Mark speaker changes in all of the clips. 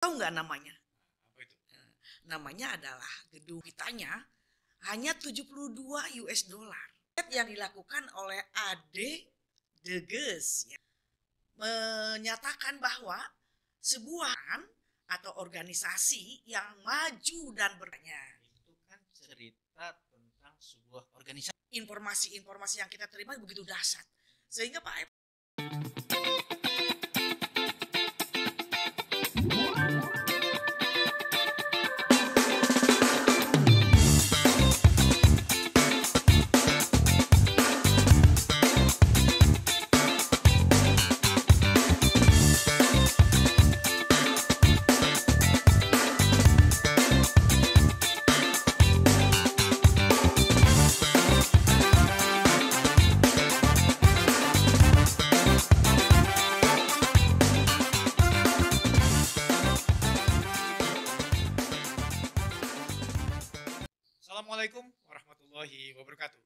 Speaker 1: Tahu nggak namanya?
Speaker 2: Apa itu?
Speaker 1: Namanya adalah gedung kitanya hanya 72 US dollar. Yang dilakukan oleh Ade Deges ya, menyatakan bahwa sebuah atau organisasi yang maju dan bertanya.
Speaker 2: Itu kan cerita tentang sebuah organisasi.
Speaker 1: Informasi-informasi yang kita terima begitu dahsyat. Sehingga Pak Ep
Speaker 2: Assalamualaikum warahmatullahi wabarakatuh.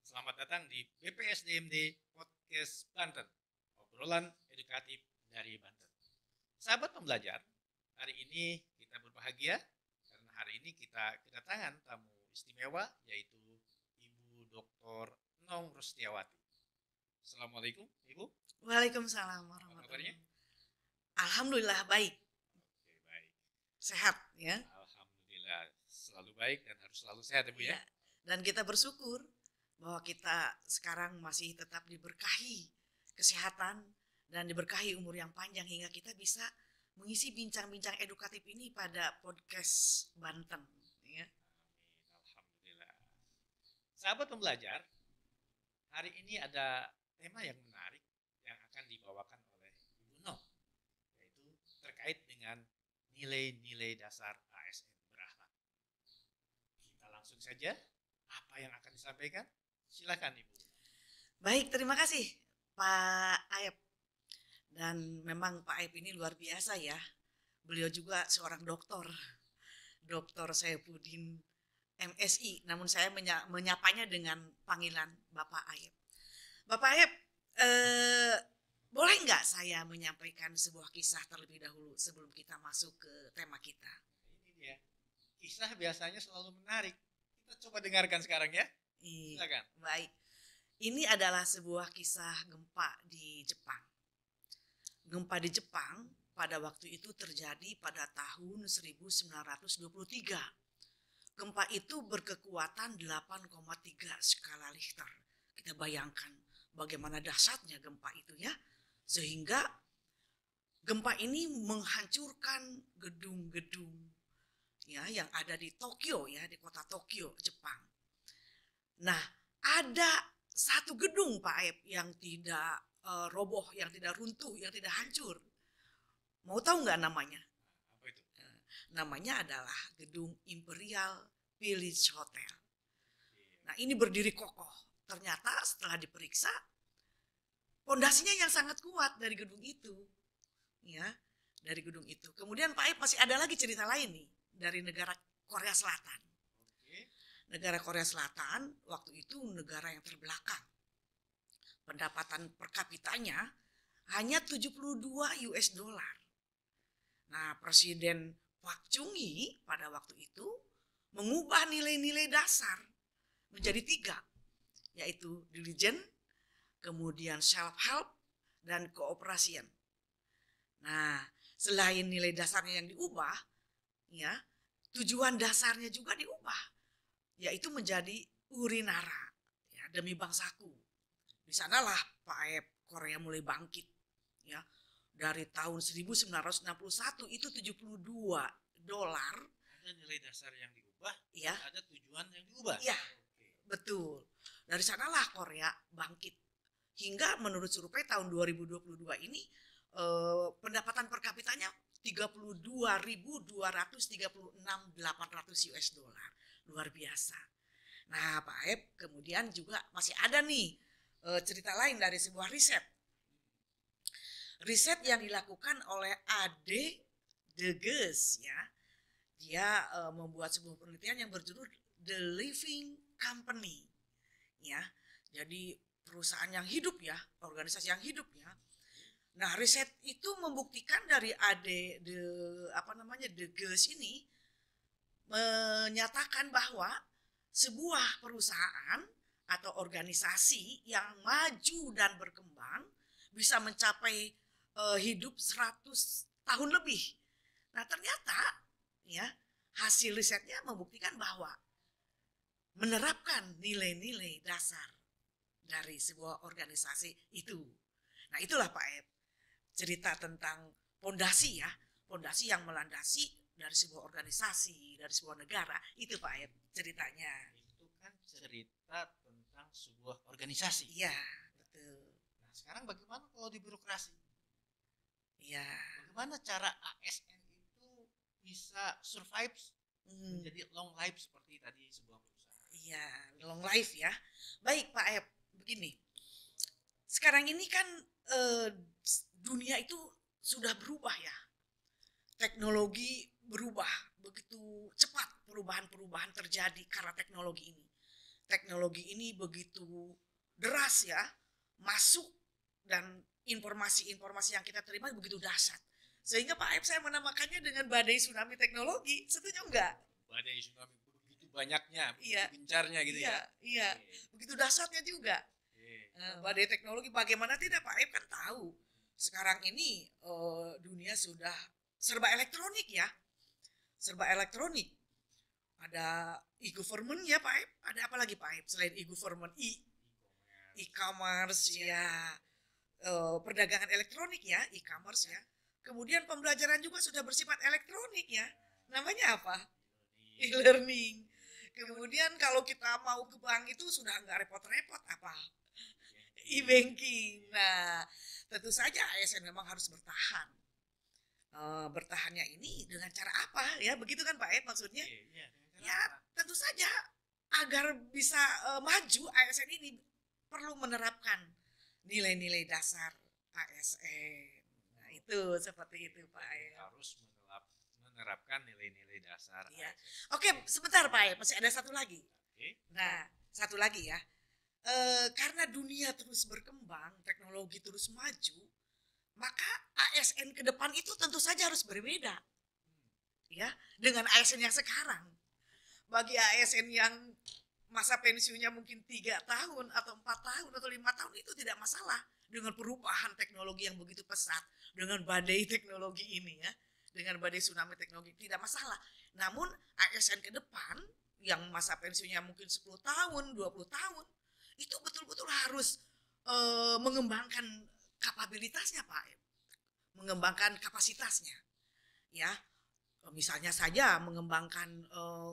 Speaker 2: Selamat datang di BPSDMD Podcast Banten, obrolan edukatif dari Banten. Sahabat pembelajar, hari ini kita berbahagia karena hari ini kita kedatangan tamu istimewa yaitu Ibu Dr. Nong Rustiawati. Assalamualaikum Ibu.
Speaker 1: Waalaikumsalam
Speaker 2: Apa
Speaker 1: warahmatullahi
Speaker 2: kabarnya?
Speaker 1: wabarakatuh. Alhamdulillah baik,
Speaker 2: Oke, baik.
Speaker 1: sehat ya.
Speaker 2: Alhamdulillah selalu baik dan harus selalu sehat ya Bu ya.
Speaker 1: Ya. Dan kita bersyukur bahwa kita sekarang masih tetap diberkahi kesehatan dan diberkahi umur yang panjang hingga kita bisa mengisi bincang-bincang edukatif ini pada podcast Banten. Ya.
Speaker 2: Amin, alhamdulillah. Sahabat pembelajar, hari ini ada tema yang menarik yang akan dibawakan oleh Ibu Nong, yaitu terkait dengan nilai-nilai dasar ASN berakhlak. Kita langsung saja, apa yang akan disampaikan? Silakan Ibu.
Speaker 1: Baik, terima kasih Pak Aep. Dan memang Pak Aep ini luar biasa ya. Beliau juga seorang dokter, Dr. Saifuddin MSI. Namun saya menyapanya dengan panggilan Bapak Aep. Bapak Aep, boleh nggak saya menyampaikan sebuah kisah terlebih dahulu sebelum kita masuk ke tema kita?
Speaker 2: Ini dia, kisah biasanya selalu menarik. Kita coba dengarkan sekarang ya.
Speaker 1: Iya,
Speaker 2: Silakan.
Speaker 1: baik. Ini adalah sebuah kisah gempa di Jepang. Gempa di Jepang pada waktu itu terjadi pada tahun 1923. Gempa itu berkekuatan 8,3 skala Richter. Kita bayangkan bagaimana dahsyatnya gempa itu ya. Sehingga gempa ini menghancurkan gedung-gedung ya yang ada di Tokyo ya, di kota Tokyo, Jepang. Nah, ada satu gedung Pak Aep yang tidak roboh, yang tidak runtuh, yang tidak hancur. Mau tahu nggak namanya?
Speaker 2: Apa itu?
Speaker 1: Namanya adalah gedung Imperial Village Hotel. Nah, ini berdiri kokoh. Ternyata setelah diperiksa, pondasinya yang sangat kuat dari gedung itu. Ya, dari gedung itu. Kemudian Pak Aep masih ada lagi cerita lain nih dari negara Korea Selatan.
Speaker 2: Oke.
Speaker 1: Negara Korea Selatan waktu itu negara yang terbelakang. Pendapatan per kapitanya hanya 72 US dollar. Nah, Presiden Park Chung-hee pada waktu itu mengubah nilai-nilai dasar menjadi 3, yaitu diligent, kemudian self-help, dan cooperation. Nah, selain nilai dasarnya yang diubah, ya, tujuan dasarnya juga diubah, yaitu menjadi urinara, ya, demi bangsaku. Di sanalah Pak Aep Korea mulai bangkit, ya. Dari tahun 1961 itu 72 dolar,
Speaker 2: Ada nilai dasar yang diubah,
Speaker 1: ya.
Speaker 2: ada tujuan yang diubah.
Speaker 1: Iya.
Speaker 2: Oke.
Speaker 1: Betul. Dari sanalah Korea bangkit. Hingga menurut survei tahun 2022 ini pendapatan per kapitanya 32.236.800 US dollar. Luar biasa. Nah, Pak Aep kemudian juga masih ada nih cerita lain dari sebuah riset. Riset yang dilakukan oleh Ade Deges ya. Dia membuat sebuah penelitian yang berjudul The Living Company. Ya. Jadi perusahaan yang hidup ya, organisasi yang hidup ya. Nah, riset itu membuktikan dari De Geus ini menyatakan bahwa sebuah perusahaan atau organisasi yang maju dan berkembang bisa mencapai hidup 100 tahun lebih. Nah, ternyata ya hasil risetnya membuktikan bahwa menerapkan nilai-nilai dasar dari sebuah organisasi itu. Nah, itulah Pak Ep, cerita tentang pondasi ya, pondasi yang melandasi dari sebuah organisasi, dari sebuah negara. Itu Pak Ep ceritanya.
Speaker 2: Itu kan cerita tentang sebuah organisasi.
Speaker 1: Iya, betul.
Speaker 2: Nah, sekarang bagaimana kalau di birokrasi?
Speaker 1: Iya.
Speaker 2: Bagaimana cara ASN itu bisa survive menjadi long life seperti tadi sebuah perusahaan?
Speaker 1: Iya, long life ya. Baik Pak Ep, begini. Sekarang ini kan dunia itu sudah berubah ya. Teknologi berubah begitu cepat, perubahan-perubahan terjadi karena teknologi ini. Teknologi ini begitu deras ya, masuk dan informasi-informasi yang kita terima begitu dahsyat. Sehingga Pak Aib saya menamakannya dengan badai tsunami teknologi. Setuju enggak?
Speaker 2: Badai tsunami begitu banyaknya, begitu
Speaker 1: Iya.
Speaker 2: gencarnya gitu
Speaker 1: Iya,
Speaker 2: ya.
Speaker 1: iya. Begitu dahsyatnya juga. Badai teknologi bagaimana tidak Pak Aib kan tahu. Sekarang ini dunia sudah serba elektronik ya. Serba elektronik. Ada e-government ya Pak Aib. Ada apa lagi Pak Aib selain e-government? E-commerce ya. Perdagangan elektronik ya, e-commerce ya. Kemudian pembelajaran juga sudah bersifat elektronik ya. Namanya apa? E-learning. Kemudian kalau kita mau ke bank itu sudah nggak repot-repot apa? E-banking. Nah, tentu saja ASN memang harus bertahan. Bertahannya ini dengan cara apa ya? Begitu kan Pak Ed maksudnya? Ya, tentu saja agar bisa maju ASN ini perlu menerapkan nilai-nilai dasar ASN. Nah, itu seperti itu Pak Ed.
Speaker 2: Harus menerapkan nilai-nilai dasar.
Speaker 1: Ya. Oke, sebentar Pak Ed, masih ada satu lagi. Nah, satu lagi ya. Karena dunia terus berkembang, teknologi terus maju, maka ASN ke depan itu tentu saja harus berbeda, ya, dengan ASN yang sekarang. Bagi ASN yang masa pensiunnya mungkin 3 tahun atau 4 tahun atau 5 tahun itu tidak masalah dengan perubahan teknologi yang begitu pesat, dengan badai teknologi ini ya, dengan badai tsunami teknologi tidak masalah. Namun ASN ke depan yang masa pensiunnya mungkin 10 tahun, 20 tahun, itu betul-betul harus mengembangkan kapabilitasnya Pak, mengembangkan kapasitasnya, ya, misalnya saja mengembangkan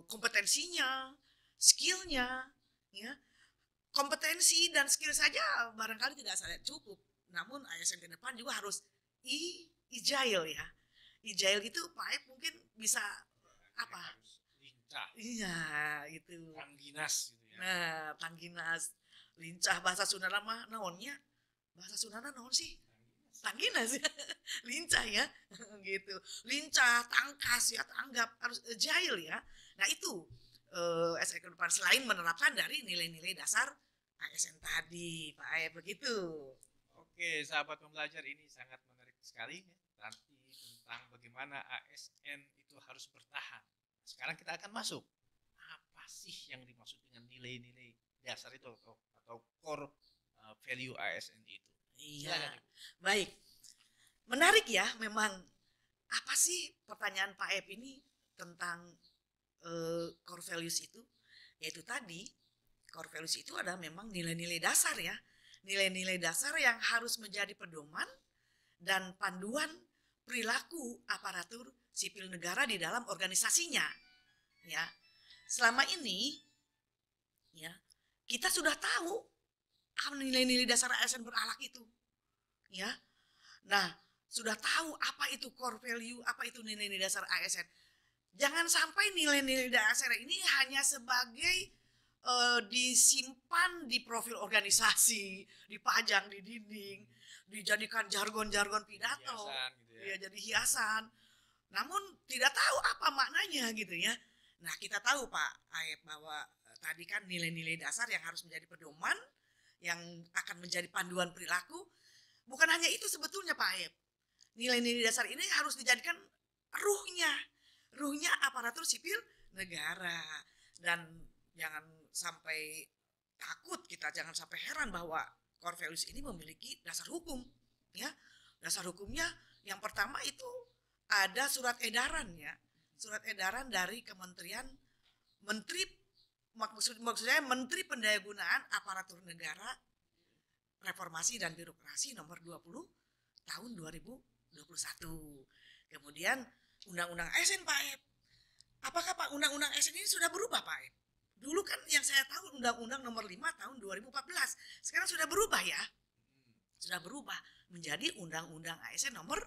Speaker 1: kompetensinya, skillnya, ya, kompetensi dan skill saja barangkali tidak sangat cukup, namun ASN ke depan juga harus agile ya, agile itu Pak mungkin bisa apa?
Speaker 2: Lincah.
Speaker 1: Iya itu.
Speaker 2: Tangginas gitu ya.
Speaker 1: Nah, tangginas, lincah bahasa Sunda mah naonnya? Bahasa Sunda naon sih? Tangginas ya, lincah ya, gitu, lincah, tangkas ya, tanggap, harus agile ya. Nah itu ASN ke depan selain menerapkan dari nilai-nilai dasar ASN tadi, Pak Ayah begitu.
Speaker 2: Oke, sahabat pembelajar, ini sangat menarik sekali ya, nanti tentang bagaimana ASN itu harus bertahan. Sekarang kita akan masuk, apa sih yang dimaksud dengan nilai-nilai dasar itu atau core value ASN itu?
Speaker 1: Iya, baik. Menarik ya, memang apa sih pertanyaan Pak Ep ini tentang core values itu? Yaitu tadi, core values itu adalah memang nilai-nilai dasar ya. Nilai-nilai dasar yang harus menjadi pedoman dan panduan perilaku aparatur sipil negara di dalam organisasinya. Ya, selama ini ya kita sudah tahu nilai-nilai dasar ASN berakhlak itu, ya. Nah, sudah tahu apa itu core value, apa itu nilai-nilai dasar ASN. Jangan sampai nilai-nilai dasar ini hanya sebagai disimpan di profil organisasi, dipajang di dinding, dijadikan jargon-jargon pidato, gitu ya, jadi hiasan. Namun tidak tahu apa maknanya gitu ya. Nah, kita tahu Pak Aep bahwa tadi kan nilai-nilai dasar yang harus menjadi pedoman, yang akan menjadi panduan perilaku, bukan hanya itu sebetulnya Pak Aep. Nilai-nilai dasar ini harus dijadikan ruhnya, ruhnya aparatur sipil negara. Dan jangan sampai takut kita, jangan sampai heran bahwa core values ini memiliki dasar hukum, ya. Dasar hukumnya yang pertama itu ada surat edaran, ya, surat edaran dari Kementerian Menteri, maksudnya Menteri Pendayagunaan Aparatur Negara, Reformasi dan Birokrasi nomor 20 tahun 2021. Kemudian Undang-Undang ASN Pak Aep. Apakah Pak Undang-Undang ASN ini sudah berubah Pak Aep? Dulu kan yang saya tahu Undang-Undang nomor 5 tahun 2014. Sekarang sudah berubah, ya. Sudah berubah menjadi Undang-Undang ASN nomor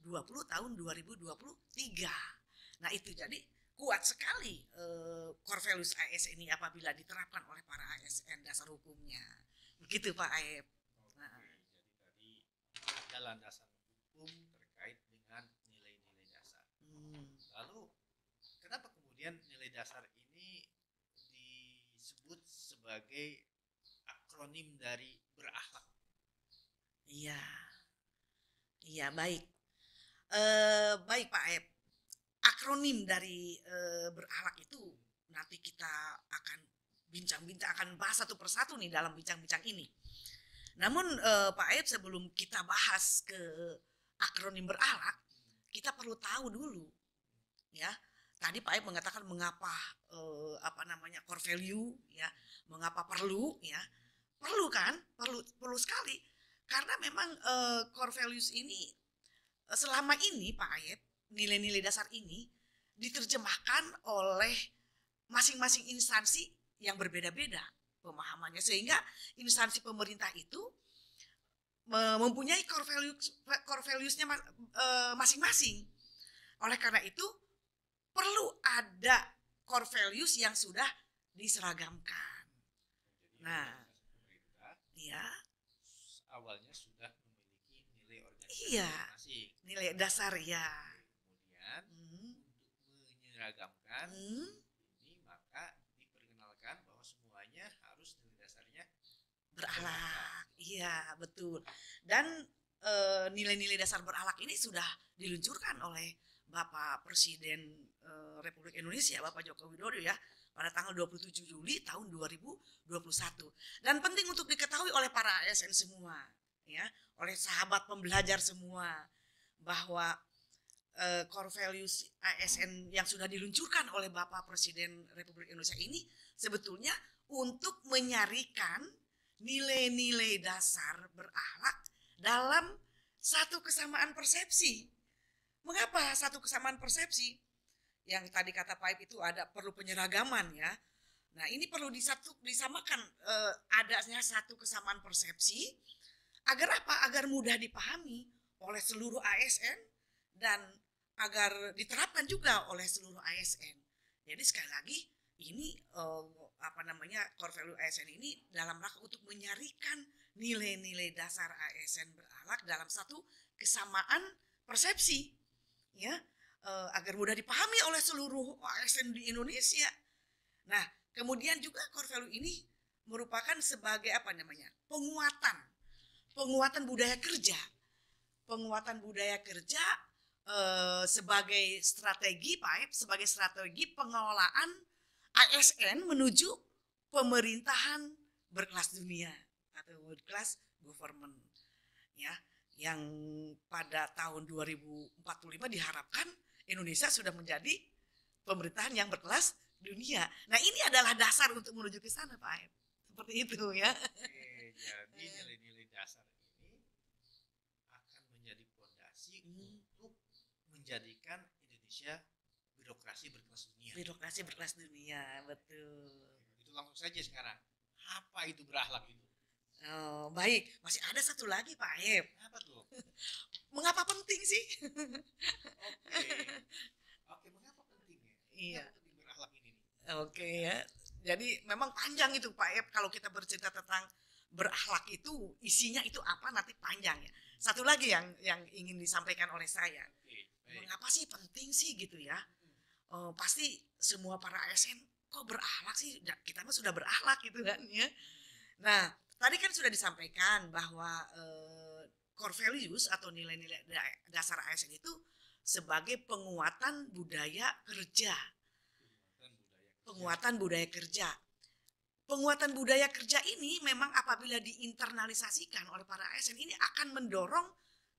Speaker 1: 20 tahun 2023. Nah, itu jadi kuat sekali core values ASN ini apabila diterapkan oleh para ASN dasar hukumnya. Begitu Pak Aep.
Speaker 2: Nah, jadi tadi ada landasan hukum terkait dengan nilai-nilai dasar. Lalu kenapa kemudian nilai dasar ini disebut sebagai akronim dari berakhlak?
Speaker 1: Iya, iya, baik. Baik Pak Aep. Akronim dari berakhlak itu nanti kita akan bincang-bincang, akan bahas satu persatu nih dalam bincang-bincang ini. Namun Pak Aep, sebelum kita bahas ke akronim berakhlak, kita perlu tahu dulu, ya. Tadi Pak Aep mengatakan mengapa core value, ya, mengapa perlu, ya. Perlu kan? Perlu sekali. Karena memang core values ini selama ini Pak Aep, nilai-nilai dasar ini diterjemahkan oleh masing-masing instansi yang berbeda-beda pemahamannya, sehingga instansi pemerintah itu mempunyai core values-nya masing-masing. Oleh karena itu perlu ada core values yang sudah diseragamkan. Nah, ya,
Speaker 2: awalnya sudah memiliki nilai organisasi,
Speaker 1: iya,
Speaker 2: masing.
Speaker 1: Nilai dasar, ya.
Speaker 2: Kemudian untuk menyeragamkan ini, maka diperkenalkan bahwa semuanya harus nilai dasarnya
Speaker 1: berakhlak. Iya, betul. Dan nilai-nilai dasar berakhlak ini sudah diluncurkan oleh Bapak Presiden Republik Indonesia, Bapak Joko Widodo, ya, pada tanggal 27 Juli tahun 2021. Dan penting untuk diketahui oleh para ASN semua, ya, oleh sahabat pembelajar semua, bahwa core values ASN yang sudah diluncurkan oleh Bapak Presiden Republik Indonesia ini sebetulnya untuk menyarikan nilai-nilai dasar berakhlak dalam satu kesamaan persepsi. Mengapa satu kesamaan persepsi? Yang tadi kata Pak Aep itu ada perlu penyeragaman, ya. Nah, ini perlu disamakan adanya satu kesamaan persepsi agar apa? Agar mudah dipahami oleh seluruh ASN dan agar diterapkan juga oleh seluruh ASN. Jadi sekali lagi ini core value ASN ini dalam rangka untuk menyarikan nilai-nilai dasar ASN berakhlak dalam satu kesamaan persepsi, ya, agar mudah dipahami oleh seluruh ASN di Indonesia. Nah, kemudian juga core value ini merupakan sebagai penguatan budaya kerja, sebagai strategi Pak Aep, sebagai strategi pengelolaan ASN menuju pemerintahan berkelas dunia atau world class government, ya, yang pada tahun 2045 diharapkan Indonesia sudah menjadi pemerintahan yang berkelas dunia. Nah, ini adalah dasar untuk menuju ke sana Pak Aep. Seperti itu, ya.
Speaker 2: Oke, jadi nilai-nilai dasar ini akan menjadi fondasi untuk menjadikan Indonesia birokrasi berkelas dunia.
Speaker 1: Birokrasi berkelas dunia, betul.
Speaker 2: Itu langsung saja sekarang. Apa itu berakhlak itu?
Speaker 1: Oh, baik. Masih ada satu lagi Pak Aep.
Speaker 2: Apa tuh?
Speaker 1: Mengapa penting sih?
Speaker 2: Oke, mengapa pentingnya?
Speaker 1: Iya.
Speaker 2: Mengapa penting berakhlak ini?
Speaker 1: Oke, ya. Jadi memang panjang itu Pak Aep, kalau kita bercerita tentang berakhlak itu isinya itu apa nanti panjang, ya. Satu lagi yang ingin disampaikan oleh saya. Mengapa sih penting sih gitu, ya? Pasti semua para ASN kok berakhlak sih? Kita mah sudah berakhlak gitu kan, ya. Nah, tadi kan sudah disampaikan bahwa core values atau nilai-nilai dasar ASN itu sebagai penguatan budaya kerja. Penguatan budaya kerja. Penguatan budaya kerja ini memang apabila diinternalisasikan oleh para ASN ini akan mendorong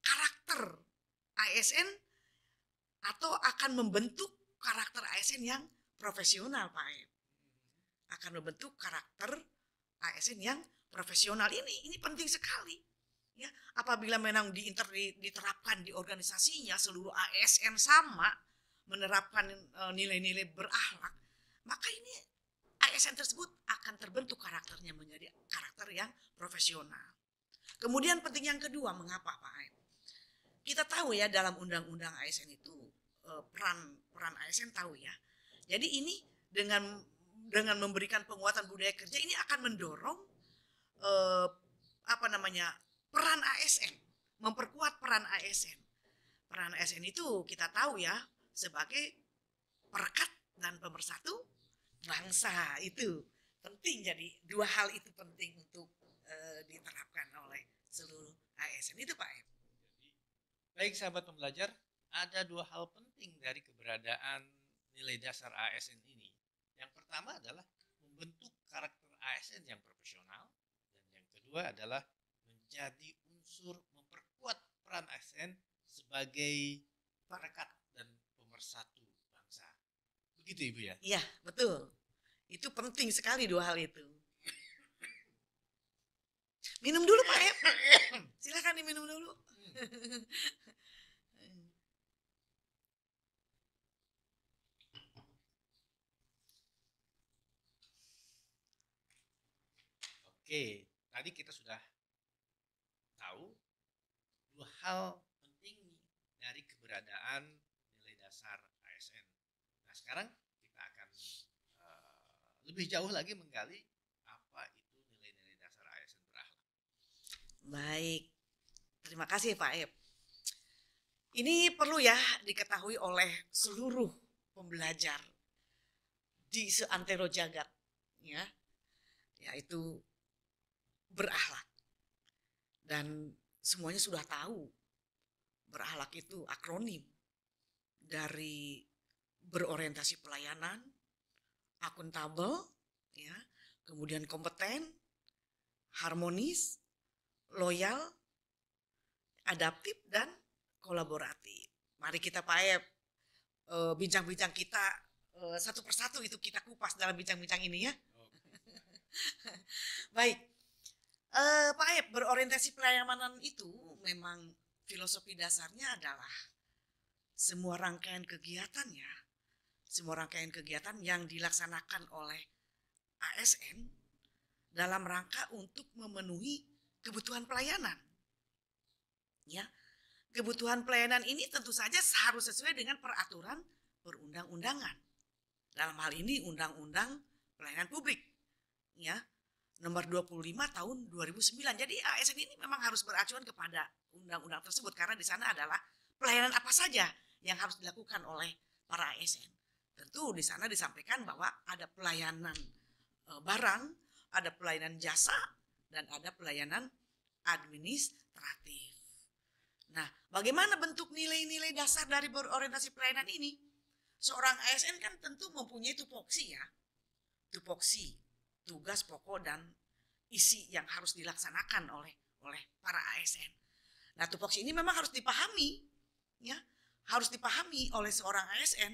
Speaker 1: karakter ASN atau akan membentuk karakter ASN yang profesional, Pak Ep. Akan membentuk karakter ASN yang profesional ini penting sekali. Ya, apabila memang diterapkan di organisasinya seluruh ASN sama menerapkan nilai-nilai berakhlak, maka ini ASN tersebut akan terbentuk karakternya menjadi karakter yang profesional. Kemudian penting yang kedua, mengapa Pak Aib? Kita tahu ya dalam undang-undang ASN itu peran ASN tahu ya. Jadi ini dengan memberikan penguatan budaya kerja ini akan mendorong peran ASN, memperkuat peran ASN. Peran ASN itu kita tahu ya sebagai perekat dan pemersatu bangsa, itu penting. Jadi dua hal itu penting untuk diterapkan oleh seluruh ASN itu Pak Ep.
Speaker 2: Baik sahabat pembelajar, ada dua hal penting dari keberadaan nilai dasar ASN ini. Yang pertama adalah membentuk karakter ASN yang profesional, dan yang kedua adalah menjadi unsur memperkuat peran ASN sebagai perekat dan pemersatu bangsa. Begitu Ibu ya?
Speaker 1: Iya, betul. Itu penting sekali dua hal itu. Minum dulu Pak Ep. Silakan diminum dulu.
Speaker 2: Oke, tadi kita sudah tahu dua hal penting dari keberadaan nilai dasar ASN. Nah, sekarang kita akan lebih jauh lagi menggali apa itu nilai-nilai dasar ASN berakhlak.
Speaker 1: Baik, terima kasih Pak Ep. Ini perlu ya diketahui oleh seluruh pembelajar di seantero jagat, ya, yaitu berakhlak. Dan semuanya sudah tahu berakhlak itu akronim dari berorientasi pelayanan, akuntabel, ya, kemudian kompeten, harmonis, loyal, adaptif, dan kolaboratif. Mari kita Pak Ep, bincang-bincang kita satu persatu itu kita kupas dalam bincang-bincang ini ya. Baik, Pak Ep, berorientasi pelayanan itu memang filosofi dasarnya adalah semua rangkaian kegiatan ya, semua rangkaian kegiatan yang dilaksanakan oleh ASN dalam rangka untuk memenuhi kebutuhan pelayanan. Ya, kebutuhan pelayanan ini tentu saja harus sesuai dengan peraturan perundang-undangan. Dalam hal ini Undang-Undang Pelayanan Publik, ya, nomor 25 tahun 2009. Jadi ASN ini memang harus beracuan kepada undang-undang tersebut karena di sana adalah pelayanan apa saja yang harus dilakukan oleh para ASN. Tentu di sana disampaikan bahwa ada pelayanan barang, ada pelayanan jasa, dan ada pelayanan administratif. Nah, bagaimana bentuk nilai-nilai dasar dari berorientasi pelayanan ini? Seorang ASN kan tentu mempunyai tupoksi ya. Tupoksi, tugas pokok dan isi yang harus dilaksanakan oleh para ASN. Nah, tupoksi ini memang harus dipahami, ya, harus dipahami oleh seorang ASN.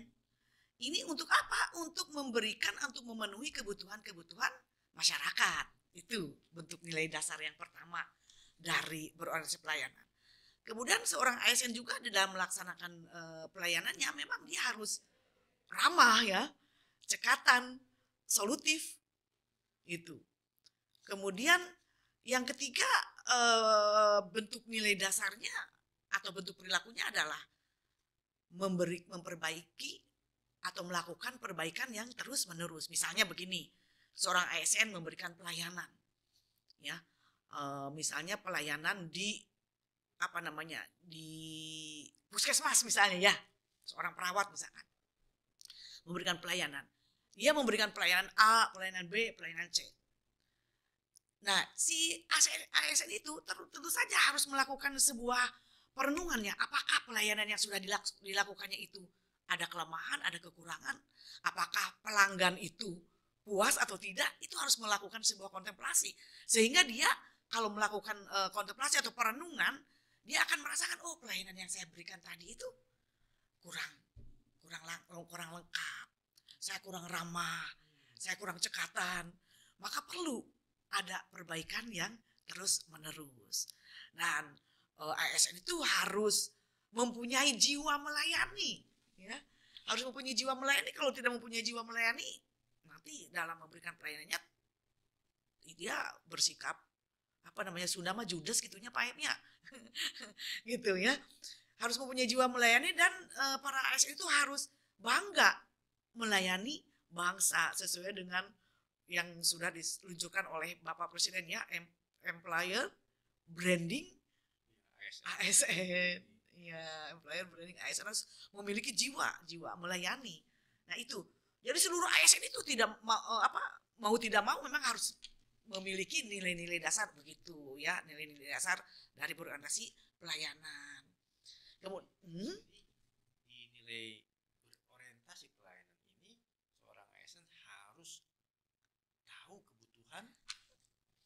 Speaker 1: Ini untuk apa? Untuk memberikan, untuk memenuhi kebutuhan-kebutuhan masyarakat. Itu bentuk nilai dasar yang pertama dari berorientasi pelayanan. Kemudian seorang ASN juga di dalam melaksanakan pelayanannya memang dia harus ramah ya, cekatan, solutif. Itu. Kemudian yang ketiga bentuk nilai dasarnya atau bentuk perilakunya adalah memperbaiki atau melakukan perbaikan yang terus menerus. Misalnya begini, seorang ASN memberikan pelayanan, ya, misalnya pelayanan di di puskesmas misalnya ya, seorang perawat misalkan memberikan pelayanan. Dia memberikan pelayanan A, pelayanan B, pelayanan C. Nah, si ASN itu tentu saja harus melakukan sebuah perenungan ya. Apakah pelayanan yang sudah dilakukannya itu ada kelemahan, ada kekurangan? Apakah pelanggan itu puas atau tidak? Itu harus melakukan sebuah kontemplasi. Sehingga dia kalau melakukan kontemplasi atau perenungan, dia akan merasakan, oh pelayanan yang saya berikan tadi itu kurang kurang lengkap. Saya kurang ramah, saya kurang cekatan. Maka perlu ada perbaikan yang terus menerus. Dan ASN itu harus mempunyai jiwa melayani, ya. Harus mempunyai jiwa melayani. Kalau tidak mempunyai jiwa melayani, nanti dalam memberikan pelayanannya dia bersikap Sunda mah judes gitunya Pak Epnya. Gitu ya. Harus mempunyai jiwa melayani dan para ASN itu harus bangga melayani bangsa sesuai dengan yang sudah diluncurkan oleh Bapak Presiden ya, employer branding ASN. Ya, employer branding ASN harus memiliki jiwa melayani. Nah, itu. Jadi seluruh ASN itu tidak mau tidak mau memang harus memiliki nilai-nilai dasar begitu ya, nilai-nilai dasar dari berorientasi pelayanan. Kemudian
Speaker 2: di nilai berorientasi pelayanan ini, seorang ASN harus tahu kebutuhan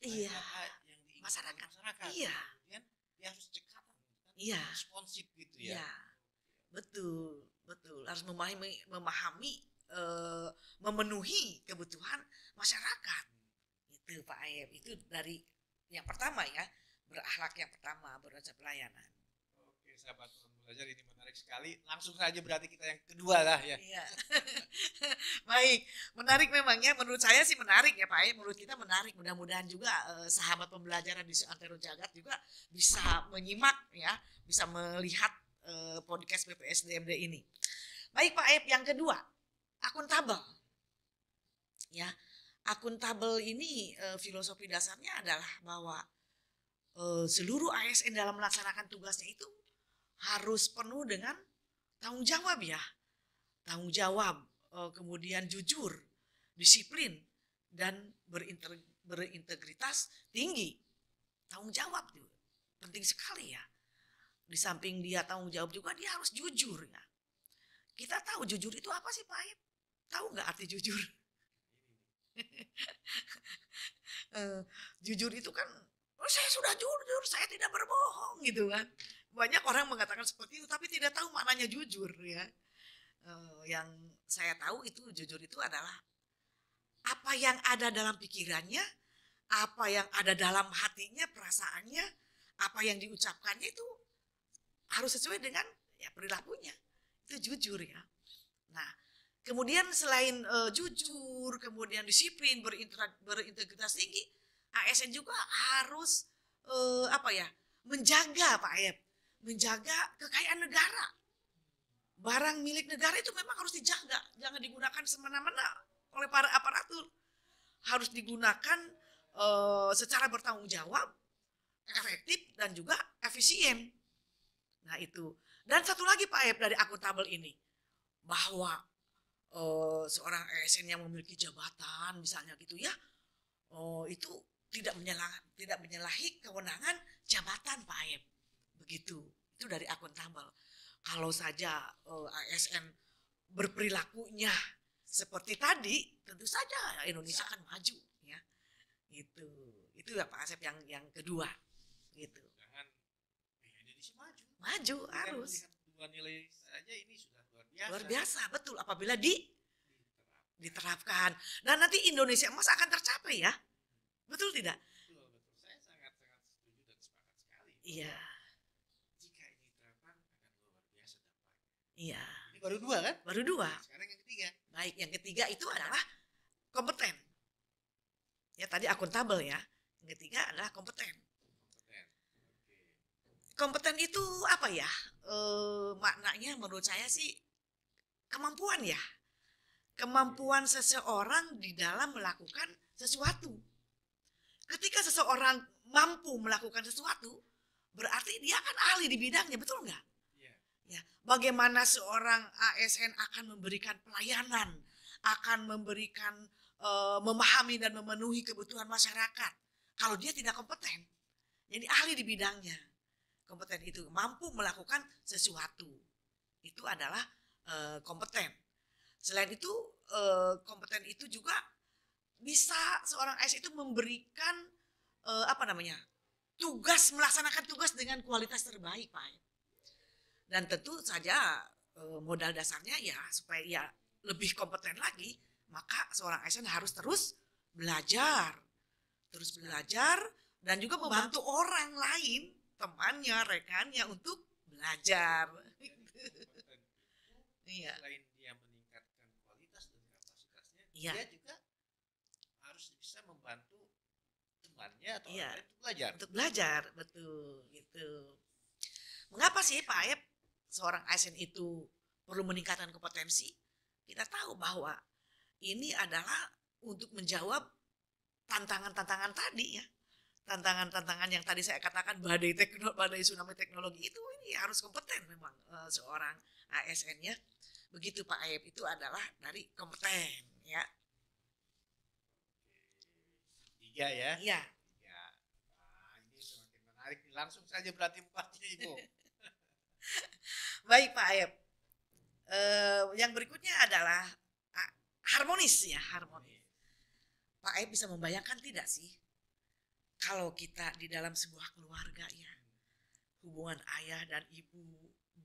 Speaker 1: iya
Speaker 2: yang diinginkan
Speaker 1: masyarakat.
Speaker 2: Iya. Kemudian dia harus cekatan,
Speaker 1: iya,
Speaker 2: responsif gitu ya.
Speaker 1: Iya, betul. Harus memahami, memenuhi kebutuhan masyarakat. Itu Pak Ayep, itu dari yang pertama ya, berakhlak yang pertama, berasa pelayanan.
Speaker 2: Oke, sahabat belajar, ini menarik sekali. Langsung saja berarti kita yang kedua lah ya.
Speaker 1: Iya. Baik, menarik memang ya. Menurut saya sih menarik ya Pak Ayep. Menurut kita menarik. Mudah-mudahan juga sahabat pembelajaran di Antero Jagat juga bisa menyimak ya, bisa melihat podcast BPSDMD ini. Baik Pak Ayep, yang kedua, akuntabel. Ya, akuntabel ini filosofi dasarnya adalah bahwa seluruh ASN dalam melaksanakan tugasnya itu harus penuh dengan tanggung jawab ya. Tanggung jawab, kemudian jujur, disiplin, dan berintegritas tinggi. Tanggung jawab juga penting sekali ya. Di samping dia tanggung jawab juga dia harus jujur ya. Kita tahu jujur itu apa sih Pak Aib? Tahu nggak arti jujur? Jujur itu kan, oh, saya sudah jujur, saya tidak berbohong gitu kan. Banyak orang mengatakan seperti itu, tapi tidak tahu maknanya jujur ya. Yang saya tahu itu jujur itu adalah apa yang ada dalam pikirannya, apa yang ada dalam hatinya, perasaannya, apa yang diucapkannya itu harus sesuai dengan ya perilakunya. Itu jujur ya. Nah, kemudian selain jujur, kemudian disiplin, berintegritas tinggi, ASN juga harus menjaga Pak Ayep, menjaga kekayaan negara. Barang milik negara itu memang harus dijaga, jangan digunakan semena-mena oleh para aparatur. Harus digunakan secara bertanggung jawab, efektif dan juga efisien. Nah itu. Dan satu lagi Pak Ayep dari akuntabel ini, bahwa seorang ASN yang memiliki jabatan misalnya gitu ya, itu tidak menyalahi kewenangan jabatan Pak Ayep. Begitu. Itu dari akuntabel. Kalau saja ASN berperilakunya seperti tadi, tentu saja Indonesia akan maju ya. Itu ya Pak Asep yang kedua gitu.
Speaker 2: Jangan Indonesia maju.
Speaker 1: Maju harus.
Speaker 2: Dua nilai saja ini sudah luar biasa.
Speaker 1: Luar biasa, betul, apabila diterapkan. Dan nanti Indonesia emas akan tercapai ya. Betul tidak?
Speaker 2: Betul. Saya sangat setuju dan sepakat sekali.
Speaker 1: Iya.
Speaker 2: Jika ini diterapkan akan luar biasa dampaknya.
Speaker 1: Iya.
Speaker 2: Ini baru dua kan?
Speaker 1: Baru dua.
Speaker 2: Sekarang yang ketiga.
Speaker 1: Baik, yang ketiga itu adalah kompeten. Ya tadi akuntabel ya. Yang ketiga adalah kompeten. Kompeten itu apa ya? Maknanya menurut saya sih kemampuan ya. Kemampuan seseorang di dalam melakukan sesuatu. Ketika seseorang mampu melakukan sesuatu, berarti dia akan ahli di bidangnya, betul nggak? Ya, bagaimana seorang ASN akan memberikan pelayanan, akan memberikan memahami dan memenuhi kebutuhan masyarakat, kalau dia tidak kompeten. Jadi ahli di bidangnya. Kompeten itu mampu melakukan sesuatu. Itu adalah kompeten. Selain itu kompeten itu juga bisa seorang AS itu memberikan tugas, melaksanakan tugas dengan kualitas terbaik, Pak. Dan tentu saja modal dasarnya ya supaya ya lebih kompeten lagi, maka seorang ASN harus terus belajar dan juga membantu orang lain, temannya, rekannya untuk belajar. Iya.
Speaker 2: Selain dia meningkatkan kualitas dan kapasitasnya,
Speaker 1: Iya.
Speaker 2: dia juga harus bisa membantu temannya atau
Speaker 1: Iya.
Speaker 2: orang lain untuk belajar.
Speaker 1: Untuk belajar, betul gitu. Mengapa sih Pak Ayep seorang ASN itu perlu meningkatkan kompetensi? Kita tahu bahwa ini adalah untuk menjawab tantangan-tantangan tadi ya. Tantangan-tantangan yang tadi saya katakan badai tsunami teknologi itu ini harus kompeten memang seorang ASN-nya. Begitu Pak Ayep, itu adalah dari kompeten ya.
Speaker 2: 3 ya.
Speaker 1: Iya.
Speaker 2: Ya. Nah, ini semakin menarik. Langsung saja berarti 4-nya Ibu.
Speaker 1: Baik Pak Ayep. Yang berikutnya adalah harmonis ya, harmonis. Pak Ayep bisa membayangkan tidak sih kalau kita di dalam sebuah keluarga ya, hubungan ayah dan ibu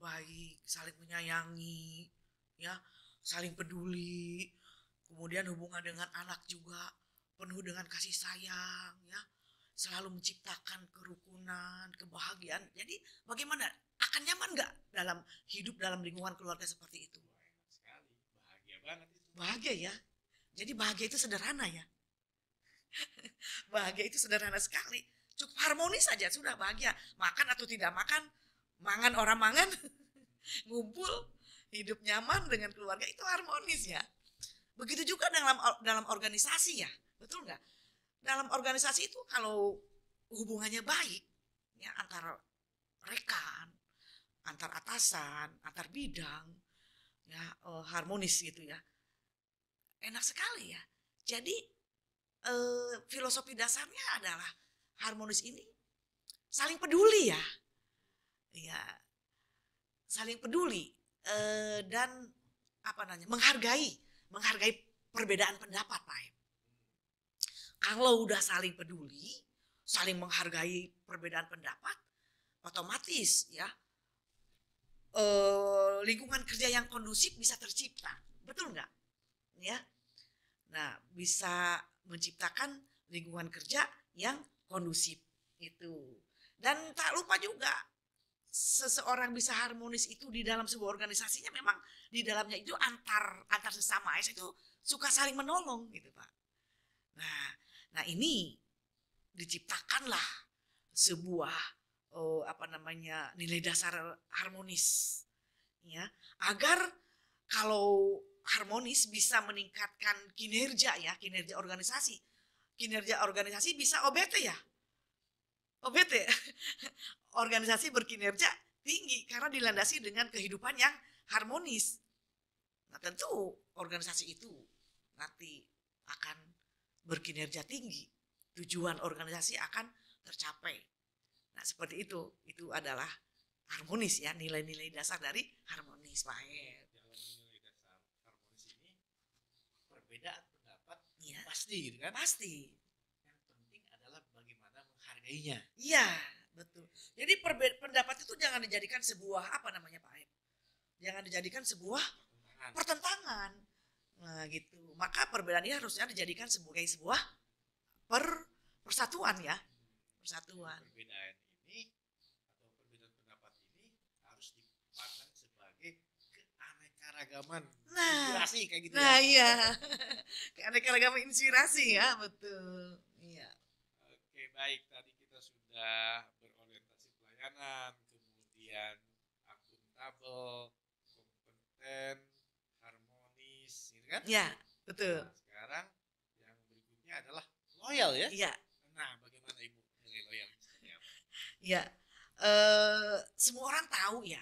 Speaker 1: baik, saling menyayangi, ya, saling peduli, kemudian hubungan dengan anak juga penuh dengan kasih sayang, ya, selalu menciptakan kerukunan, kebahagiaan. Jadi bagaimana? Akan nyaman nggak dalam hidup dalam lingkungan keluarga seperti itu?
Speaker 2: Enak sekali, bahagia banget itu.
Speaker 1: Bahagia ya. Jadi bahagia itu sederhana ya. Bahagia itu sederhana sekali. Cukup harmonis saja sudah bahagia. Makan atau tidak makan, mangan orang mangan, ngumpul, hidup nyaman dengan keluarga itu harmonis ya. Begitu juga dalam organisasi ya, betul nggak? Dalam organisasi itu kalau hubungannya baik, ya antara rekan, antar atasan, antar bidang, ya harmonis gitu ya. Enak sekali ya. Jadi filosofi dasarnya adalah harmonis ini saling peduli ya, ya saling peduli dan menghargai perbedaan pendapat Pak. Kalau udah saling peduli, saling menghargai perbedaan pendapat, otomatis ya lingkungan kerja yang kondusif bisa tercipta, betul nggak? Ya, nah bisa menciptakan lingkungan kerja yang kondusif itu. Dan tak lupa juga seseorang bisa harmonis itu di dalam sebuah organisasinya memang di dalamnya itu antar sesama AS itu suka saling menolong gitu Pak. Nah ini diciptakanlah sebuah nilai dasar harmonis ya, agar kalau harmonis bisa meningkatkan kinerja organisasi. Kinerja organisasi bisa OBT ya. OBT. Organisasi berkinerja tinggi karena dilandasi dengan kehidupan yang harmonis. Nah, tentu organisasi itu nanti akan berkinerja tinggi. Tujuan organisasi akan tercapai. Nah, seperti itu. Itu adalah harmonis ya, nilai-nilai dasar dari harmonis, Pak.
Speaker 2: Perbedaan pendapat
Speaker 1: ya,
Speaker 2: pasti gitu kan?
Speaker 1: Pasti.
Speaker 2: Yang penting adalah bagaimana menghargainya.
Speaker 1: Iya, betul. Jadi pendapat itu jangan dijadikan sebuah Pak Aib? Jangan dijadikan sebuah pertentangan. Nah, gitu. Maka perbedaan ini harusnya dijadikan sebagai sebuah persatuan ya. Persatuan.
Speaker 2: Perbedaan ini atau perbedaan pendapat ini harus dipandang sebagai keanekaragaman. Inspirasi kayak gitu
Speaker 1: ya. Iya. Keanekaragaman inspirasi ya, betul. Iya.
Speaker 2: Oke, baik. Tadi kita sudah berorientasi pelayanan, kemudian akuntabel, kompeten, harmonis, gitu kan?
Speaker 1: Iya, betul.
Speaker 2: Nah, sekarang yang berikutnya adalah loyal ya?
Speaker 1: Iya.
Speaker 2: Nah, bagaimana Ibu nilai loyal?
Speaker 1: Iya. Semua orang tahu ya.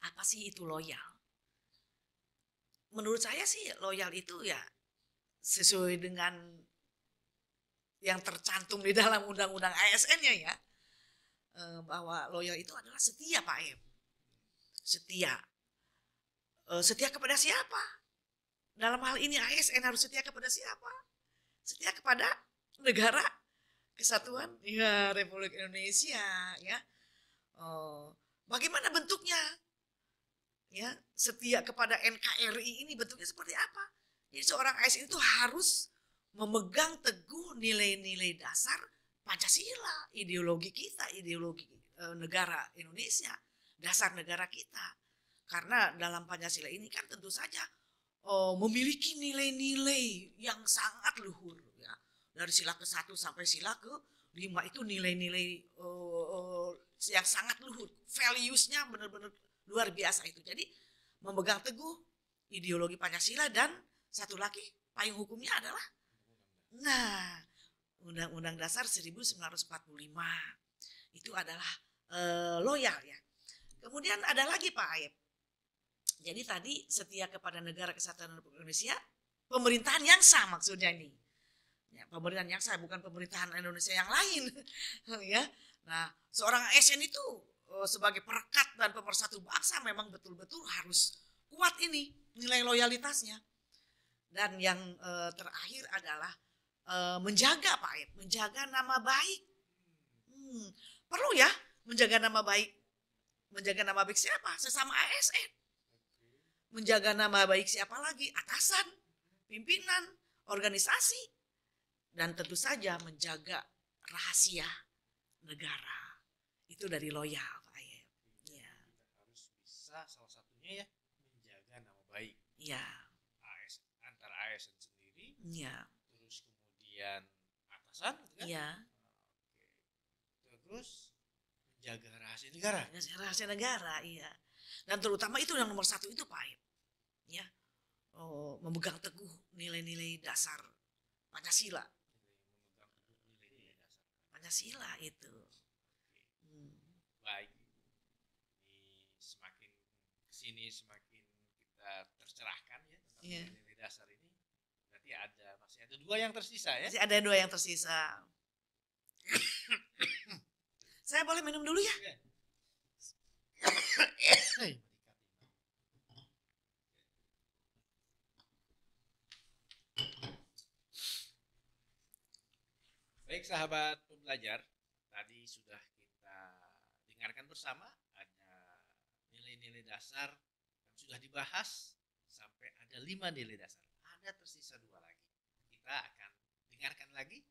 Speaker 1: Apa sih itu loyal? Menurut saya sih loyal itu ya sesuai dengan yang tercantum di dalam undang-undang ASN-nya ya, bahwa loyal itu adalah setia Pak Em. Setia. Setia kepada siapa? Dalam hal ini ASN harus setia kepada siapa? Setia kepada negara kesatuan ya Republik Indonesia ya. Bagaimana bentuknya? Ya, setia kepada NKRI ini bentuknya seperti apa? Jadi seorang ASN itu harus memegang teguh nilai-nilai dasar Pancasila, ideologi kita, ideologi negara Indonesia, dasar negara kita. Karena dalam Pancasila ini kan tentu saja memiliki nilai-nilai yang sangat luhur ya. Dari sila ke-1 sampai sila ke-5 itu nilai-nilai yang sangat luhur. Values-nya benar-benar luar biasa itu. Jadi memegang teguh ideologi Pancasila dan satu lagi payung hukumnya adalah Undang-Undang Dasar 1945. Itu adalah loyal ya. Kemudian ada lagi Pak Aib. Jadi tadi setia kepada negara kesatuan Republik Indonesia, pemerintahan yang sah maksudnya ini. Ya, pemerintahan yang sah bukan pemerintahan Indonesia yang lain. Ya. Nah, seorang ASN itu sebagai perekat dan pemersatu bangsa memang betul-betul harus kuat ini nilai loyalitasnya. Dan yang terakhir adalah menjaga Pak Aib, menjaga nama baik. Perlu ya menjaga nama baik. Menjaga nama baik siapa? Sesama ASN. Menjaga nama baik siapa lagi? Atasan, pimpinan, organisasi. Dan tentu saja menjaga rahasia negara. Itu dari loyal Pak Aib. Ya.
Speaker 2: Harus bisa salah satunya ya menjaga nama baik.
Speaker 1: Ya.
Speaker 2: Antara ASN sendiri.
Speaker 1: Ya.
Speaker 2: Terus kemudian atasan gitu kan?
Speaker 1: Ya.
Speaker 2: Terus menjaga rahasia negara.
Speaker 1: Rahasia negara, iya. Dan terutama itu yang nomor 1 itu Pak Aib. Ya, memegang teguh nilai-nilai dasar Pancasila. Pancasila itu.
Speaker 2: Baik. Ini semakin kesini semakin kita tercerahkan ya tentang nilai dasar ini. Berarti masih ada 2 yang tersisa ya?
Speaker 1: Masih ada 2 yang tersisa. Saya boleh minum dulu ya?
Speaker 2: Baik sahabat pembelajar, tadi sudah kita dengarkan bersama ada nilai-nilai dasar yang sudah dibahas sampai ada 5 nilai dasar. Ada tersisa 2 lagi. Kita akan dengarkan lagi.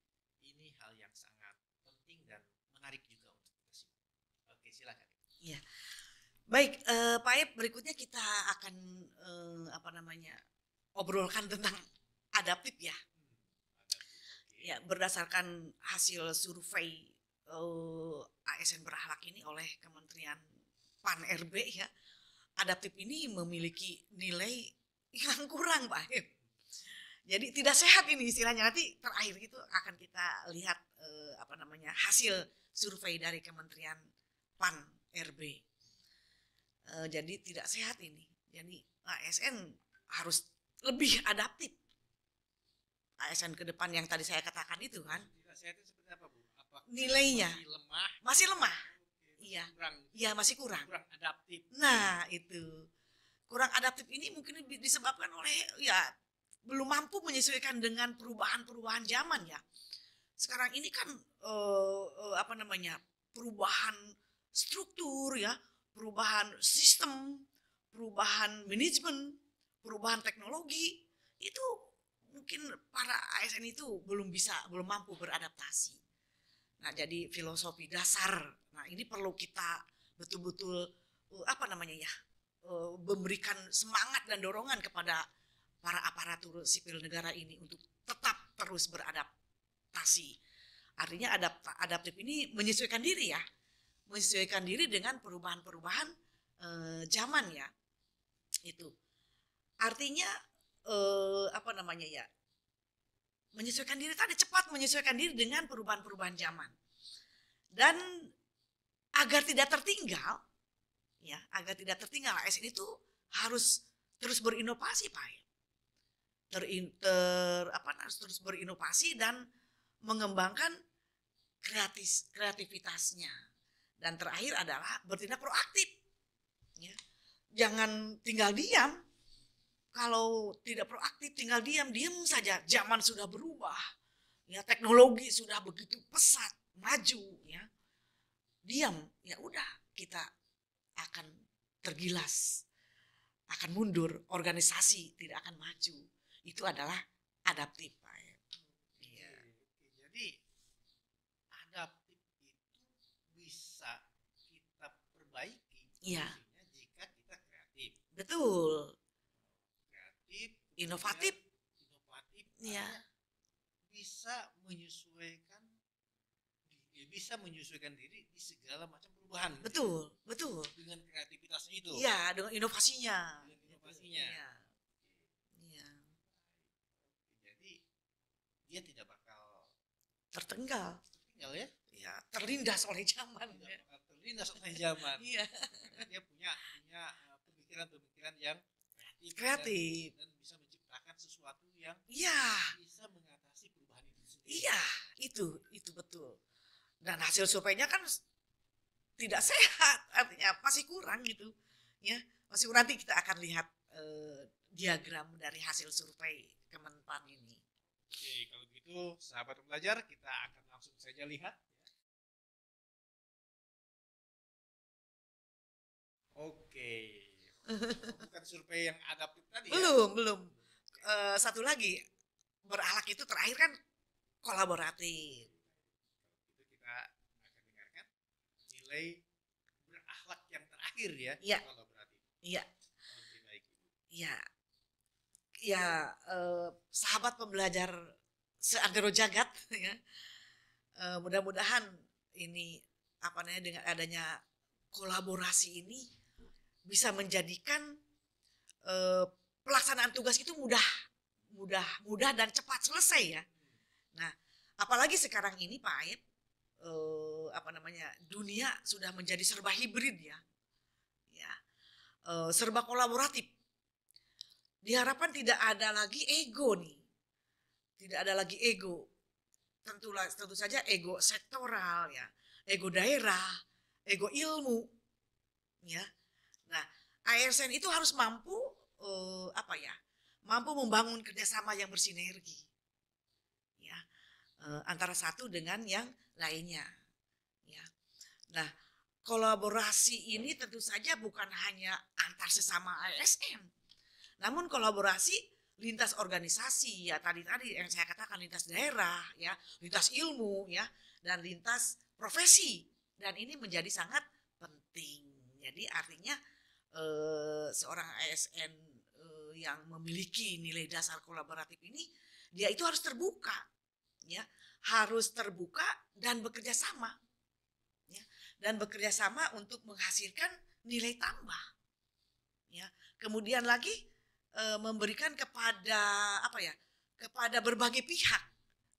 Speaker 2: Ini hal yang sangat penting dan menarik juga untuk kita simak. Oke, silakan.
Speaker 1: Iya. Baik, Pak Aib, berikutnya kita akan obrolkan tentang adaptif ya. Ya, berdasarkan hasil survei ASN berakhlak ini oleh Kementerian PAN RB ya, adaptif ini memiliki nilai yang kurang Pak Aib. Jadi tidak sehat ini istilahnya. Nanti terakhir itu akan kita lihat hasil survei dari Kementerian PAN RB. Jadi tidak sehat ini. Jadi ASN harus lebih adaptif. ASN ke depan yang tadi saya katakan itu kan.
Speaker 2: Tidak sehat itu seperti apa Bu? Apakah
Speaker 1: nilainya masih lemah. Iya. Iya, masih kurang.
Speaker 2: Kurang adaptif.
Speaker 1: Nah, itu. Kurang adaptif ini mungkin disebabkan oleh ya belum mampu menyesuaikan dengan perubahan-perubahan zaman ya. Sekarang ini kan perubahan struktur ya, perubahan sistem, perubahan manajemen, perubahan teknologi, itu mungkin para ASN itu belum mampu beradaptasi. Nah, jadi filosofi dasar, nah ini perlu kita betul-betul memberikan semangat dan dorongan kepada para aparatur sipil negara ini untuk tetap terus beradaptasi. Artinya adaptif ini menyesuaikan diri ya, menyesuaikan diri dengan perubahan-perubahan zaman ya. Itu artinya menyesuaikan diri tadi, cepat menyesuaikan diri dengan perubahan-perubahan zaman. Dan agar tidak tertinggal ASN itu harus terus berinovasi Pak. Harus terus berinovasi dan mengembangkan kreativitasnya. Dan terakhir adalah bertindak proaktif. Ya. Jangan tinggal diam. Kalau tidak proaktif tinggal diam saja. Zaman sudah berubah. Ya, teknologi sudah begitu pesat, maju, ya. Diam, ya udah kita akan tergilas, akan mundur, organisasi tidak akan maju. Itu adalah adaptif, Pak. Iya.
Speaker 2: Jadi adaptif itu bisa kita perbaiki,
Speaker 1: Iya.
Speaker 2: jika kita kreatif.
Speaker 1: Betul.
Speaker 2: Kreatif,
Speaker 1: Inovatif.
Speaker 2: Iya. Bisa menyesuaikan diri di segala macam perubahan.
Speaker 1: Betul, betul.
Speaker 2: Dengan kreativitasnya itu.
Speaker 1: Iya, dengan inovasinya. Iya. Iya.
Speaker 2: Jadi dia tidak bakal
Speaker 1: tertinggal
Speaker 2: ya.
Speaker 1: Ya, terlindas oleh zaman.
Speaker 2: Tidak bakal terlindas oleh zaman.
Speaker 1: Iya.
Speaker 2: Karena dia punya pemikiran yang
Speaker 1: kreatif.
Speaker 2: Dan bisa menciptakan sesuatu yang bisa mengatasi perubahan itu sendiri.
Speaker 1: Iya, itu betul. Dan hasil surveinya kan tidak sehat, artinya masih kurang gitu, ya masih kurang. Nanti kita akan lihat diagram dari hasil survei Kemenpan ini.
Speaker 2: Oke, kalau gitu sahabat pembelajar, kita akan langsung saja lihat. Oke, bukan survei yang adaptif tadi.
Speaker 1: Belum. Satu lagi, berakhlak itu terakhir kan kolaboratif.
Speaker 2: Nilai berakhlak yang terakhir ya,
Speaker 1: iya.
Speaker 2: Kolaboratif.
Speaker 1: Iya.
Speaker 2: Oke, baik.
Speaker 1: Iya. Ya, sahabat pembelajar seantero jagat, ya. Mudah-mudahan ini dengan adanya kolaborasi ini bisa menjadikan pelaksanaan tugas itu mudah dan cepat selesai, ya. Nah, apalagi sekarang ini Pak Aib, dunia sudah menjadi serba hibrid, ya, serba kolaboratif. Diharapkan tidak ada lagi ego nih, tidak ada lagi ego. Tentu saja ego sektoral, ya, ego daerah, ego ilmu, ya. Nah, ASN itu harus mampu mampu membangun kerjasama yang bersinergi, ya, antara satu dengan yang lainnya, ya. Nah, kolaborasi ini tentu saja bukan hanya antar sesama ASN, namun kolaborasi lintas organisasi, ya, tadi yang saya katakan, lintas daerah, ya, lintas ilmu, ya, dan lintas profesi, dan ini menjadi sangat penting. Jadi artinya seorang ASN yang memiliki nilai dasar kolaboratif ini, dia itu harus terbuka, ya, harus terbuka dan bekerja sama, ya, dan bekerja sama untuk menghasilkan nilai tambah, ya. Kemudian lagi memberikan kepada berbagai pihak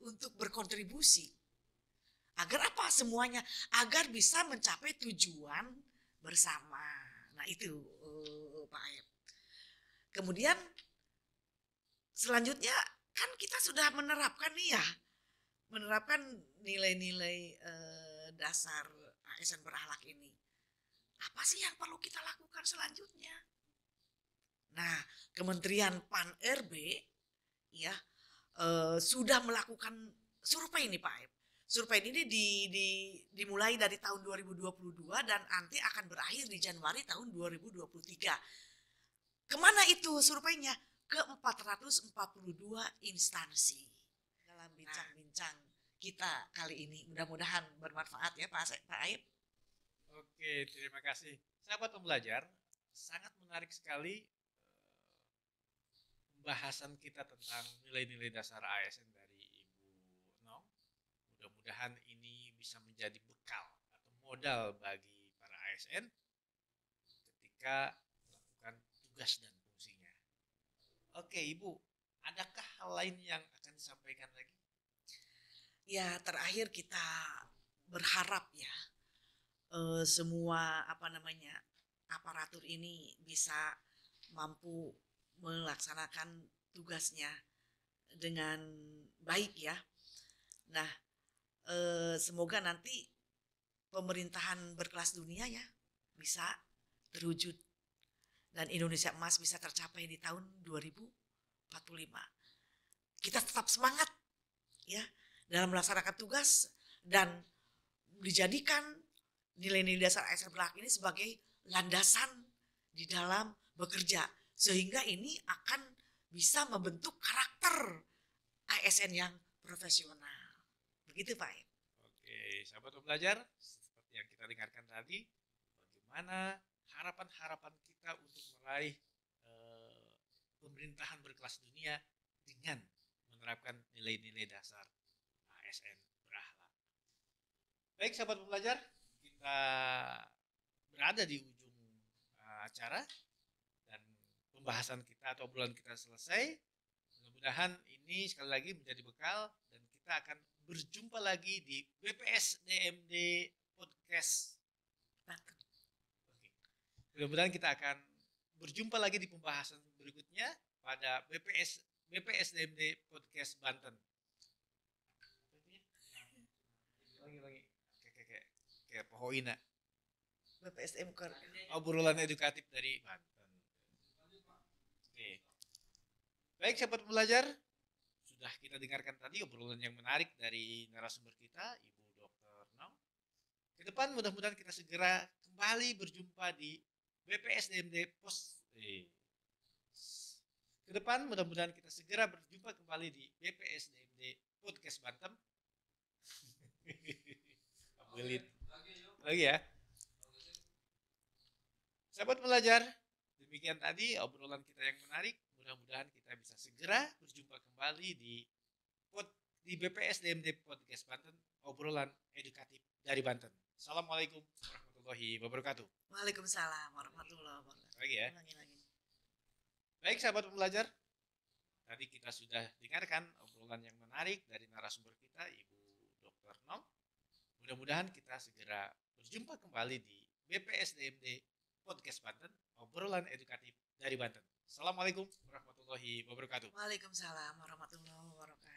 Speaker 1: untuk berkontribusi agar semuanya agar bisa mencapai tujuan bersama. Nah, itu Pak Aib. Kemudian selanjutnya kan kita sudah menerapkan nilai-nilai dasar ASN berakhlak ini. Apa sih yang perlu kita lakukan selanjutnya? Nah, Kementerian Pan-RB, ya, sudah melakukan survei ini Pak Aib. Survei ini dimulai dari tahun 2022 dan nanti akan berakhir di Januari tahun 2023. Kemana itu surveinya? Ke 442 instansi. Dalam bincang-bincang kita kali ini, mudah-mudahan bermanfaat, ya Pak Aib.
Speaker 2: Oke, terima kasih. Sahabat pembelajar, sangat menarik sekali pembahasan kita tentang nilai-nilai dasar ASN dari Ibu Nong. Mudah-mudahan ini bisa menjadi bekal atau modal bagi para ASN ketika melakukan tugas dan fungsinya. Oke, Ibu, adakah hal lain yang akan disampaikan lagi?
Speaker 1: Ya, terakhir kita berharap, ya, semua aparatur ini bisa mampu melaksanakan tugasnya dengan baik, ya. Nah, semoga nanti pemerintahan berkelas dunia ya bisa terwujud dan Indonesia emas bisa tercapai di tahun 2045. Kita tetap semangat ya dalam melaksanakan tugas dan dijadikan nilai-nilai dasar ASN berhak ini sebagai landasan di dalam bekerja sehingga ini akan bisa membentuk karakter ASN yang profesional. Begitu Pak.
Speaker 2: Oke, sahabat pembelajar, seperti yang kita dengarkan tadi, bagaimana harapan-harapan kita untuk meraih pemerintahan berkelas dunia dengan menerapkan nilai-nilai dasar ASN berakhlak. Baik, sahabat pembelajar, kita berada di ujung acara dan pembahasan kita atau obrolan kita selesai. Mudah-mudahan ini sekali lagi menjadi bekal dan kita akan berjumpa lagi di BPS DMD Podcast. Oke. Mudah-mudahan kita akan berjumpa lagi di pembahasan berikutnya pada BPS DMD Podcast Banten. Lagi. Kayak pohoina.
Speaker 1: BPSM
Speaker 2: Obrolan edukatif dari Banten. Oke. Baik sahabat pembelajar, sudah kita dengarkan tadi obrolan yang menarik dari narasumber kita, Ibu Dr. Nong. Ke depan mudah-mudahan kita segera kembali berjumpa di BPS DMD Ke depan mudah-mudahan kita segera berjumpa kembali di BPS DMD Podcast Banten. Lagi ya. Sahabat pelajar, demikian tadi obrolan kita yang menarik. Mudah-mudahan kita bisa segera berjumpa kembali di BPS DMD Podcast Banten, obrolan edukatif dari Banten. Assalamualaikum warahmatullahi wabarakatuh.
Speaker 1: Waalaikumsalam warahmatullahi wabarakatuh.
Speaker 2: Lagi ya.
Speaker 1: Lagi.
Speaker 2: Baik sahabat pembelajar, tadi kita sudah dengarkan obrolan yang menarik dari narasumber kita, Ibu Dr. Nong. Mudah-mudahan kita segera berjumpa kembali di BPS DMD Podcast Banten, obrolan edukatif dari Banten. Assalamualaikum warahmatullahi wabarakatuh.
Speaker 1: Waalaikumsalam warahmatullahi wabarakatuh.